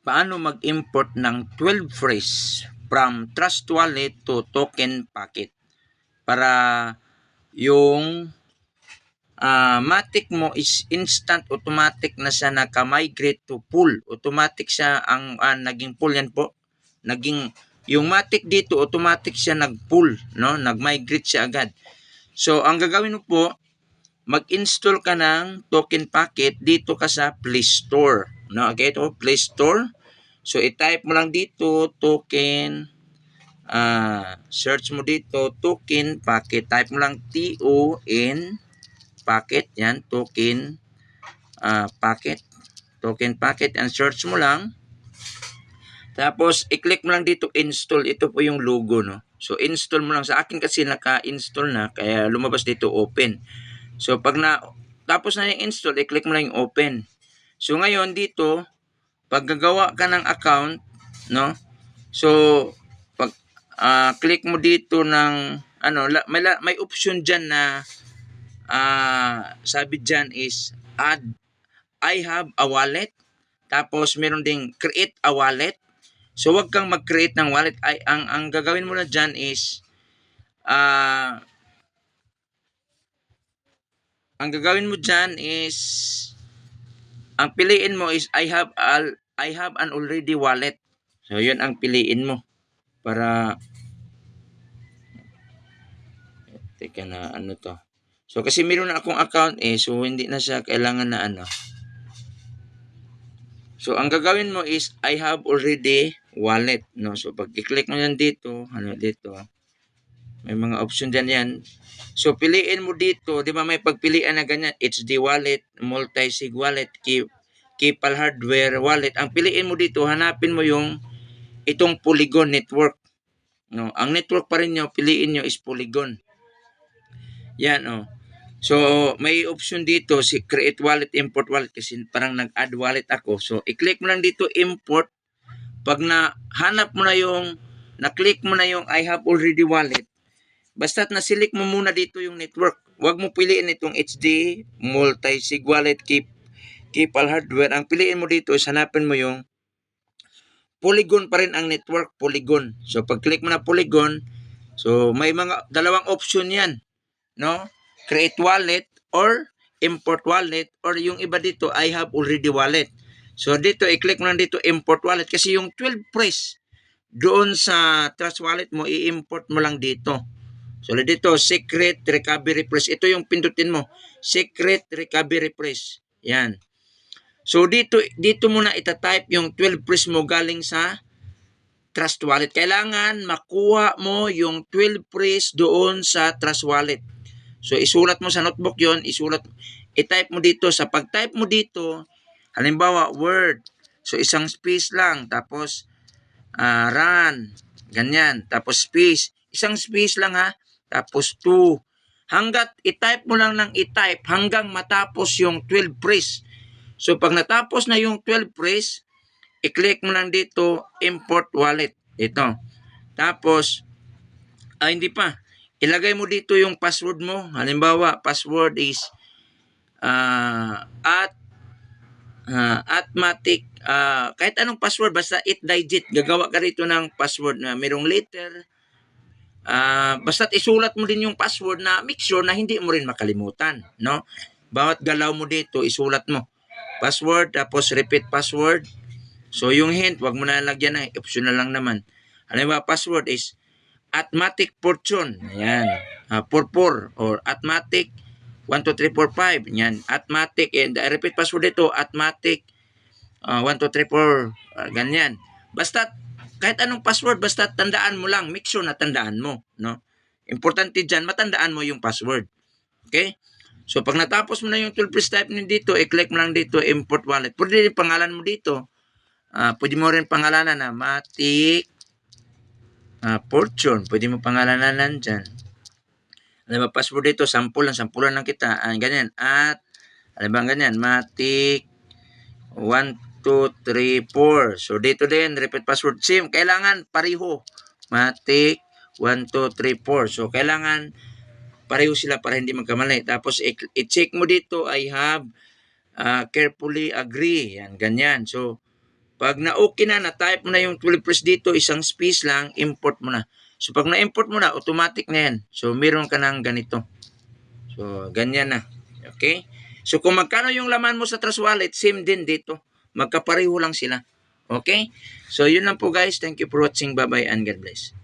paano mag-import ng 12 phrase from Trust Wallet to Token Packet para yung Matic mo is instant automatic na siya naka-migrate to pool. Automatic siya ang naging pool yan po. Yung Matic dito automatic siya nag-pool, no? Nag-migrate siya agad. So ang gagawin mo po, mag-install ka ng token packet dito ka sa Play Store, no? Okay, ito Play Store. So i-type mo lang dito token, search mo dito token packet, type mo lang TON packet, yan, token packet, token packet, and search mo lang. Tapos i-click mo lang dito install. Ito po yung logo, no? So install mo lang. Sa akin kasi naka-install na, kaya lumabas dito open. So pag tapos na yung install, i-click mo lang yung open. So ngayon dito, pag gagawa ka ng account, no? So pag click mo dito ng may option diyan na sabi diyan is add I have a wallet. Tapos meron ding create a wallet. So wag kang mag-create ng wallet. Ang gagawin mo na diyan is ang gagawin mo diyan is ang piliin mo is I have an already wallet. So yun ang piliin mo para teka na ano to. So kasi meron na akong account so hindi na siya kailangan na ano. So ang gagawin mo is I have already wallet, no? So pag i-click mo yan dito, dito. May mga option diyan yan. So piliin mo dito, 'di ba may pagpilian na ganyan, HD wallet, multi-sig wallet, Keepal hardware wallet. Ang piliin mo dito, hanapin mo yung itong Polygon network. No, ang network pa rin niyo, piliin niyo is Polygon. Yan, oh. So, may option dito si create wallet, import wallet kasi parang nag-add wallet ako. So, i-click mo lang dito import. Pag nahanap mo na yung na-click mo na yung I have already wallet, basta't na-select mo muna dito yung network. Huwag mo piliin itong HD, multi-sig wallet, Keepal hardware. Ang piliin mo dito is hanapin mo yung Polygon pa rin ang network, Polygon. So, pag-click mo na Polygon, so may mga dalawang option yan, no? Create wallet or import wallet, or yung iba dito, I have already wallet. So, dito, i-click mo lang dito import wallet kasi yung 12 phrase doon sa Trust Wallet mo, i-import mo lang dito. So, dito, secret recovery phrase. Ito yung pindutin mo. Secret recovery phrase. Yan. So, dito muna itatype yung 12 phrase mo galing sa Trust Wallet. Kailangan makuha mo yung 12 phrase doon sa Trust Wallet. So, isulat mo sa notebook yon, i-type mo dito. Sa pag-type mo dito, halimbawa, word. So, isang space lang. Tapos, run. Ganyan. Tapos, space. Isang space lang ha. Tapos, 2. Hanggat i-type mo lang ng i-type hanggang matapos yung 12 phrase. So, pag natapos na yung 12 phrase, i-click mo lang dito, import wallet. Ito. Tapos, hindi pa. Ilagay mo dito yung password mo. Halimbawa, password is Matic. Kahit anong password, basta 8 digit. Gagawa ka rito ng password na mayroong letter. Basta't isulat mo din yung password na make sure na hindi mo rin makalimutan. No? Bawat galaw mo dito, isulat mo. Password, tapos repeat password. So, yung hint, wag mo na lagyan na. Optional lang naman. Halimbawa, password is Atmatic Fortune. Ayan. 44 or Atmatic 12345. Yan. Atmatic. And repeat password ito. Atmatic 12344. Ganyan. Basta kahit anong password, basta tandaan mo lang. Make sure na tandaan mo. No? Importante dyan, matandaan mo yung password. Okay? So, pag natapos mo na yung 12 phrase type nyo dito, i-click mo lang dito, import wallet. Pwede rin pangalan mo dito. Pwede mo rin pangalanan na Matic Fortune. Pwede mo pangalanan nandyan. Alam ba, password dito, sampulan lang kita. Ganyan. At, alam ba, ganyan, Matic 1234. So, dito din, repeat password. Same, kailangan pareho. Matic 1234. So, kailangan pareho sila para hindi magkamali. Tapos, i-check mo dito, I have carefully agree. Yan, ganyan. So, Pag na-okay na-type mo na yung 12 press dito, isang space lang, import mo na. So, pag na-import mo na, automatic na yan. So, meron ka ng ganito. So, ganyan na. Okay? So, kung magkano yung laman mo sa Trust Wallet, same din dito. Magkapareho lang sila. Okay? So, yun lang po guys. Thank you for watching. Bye-bye and God bless.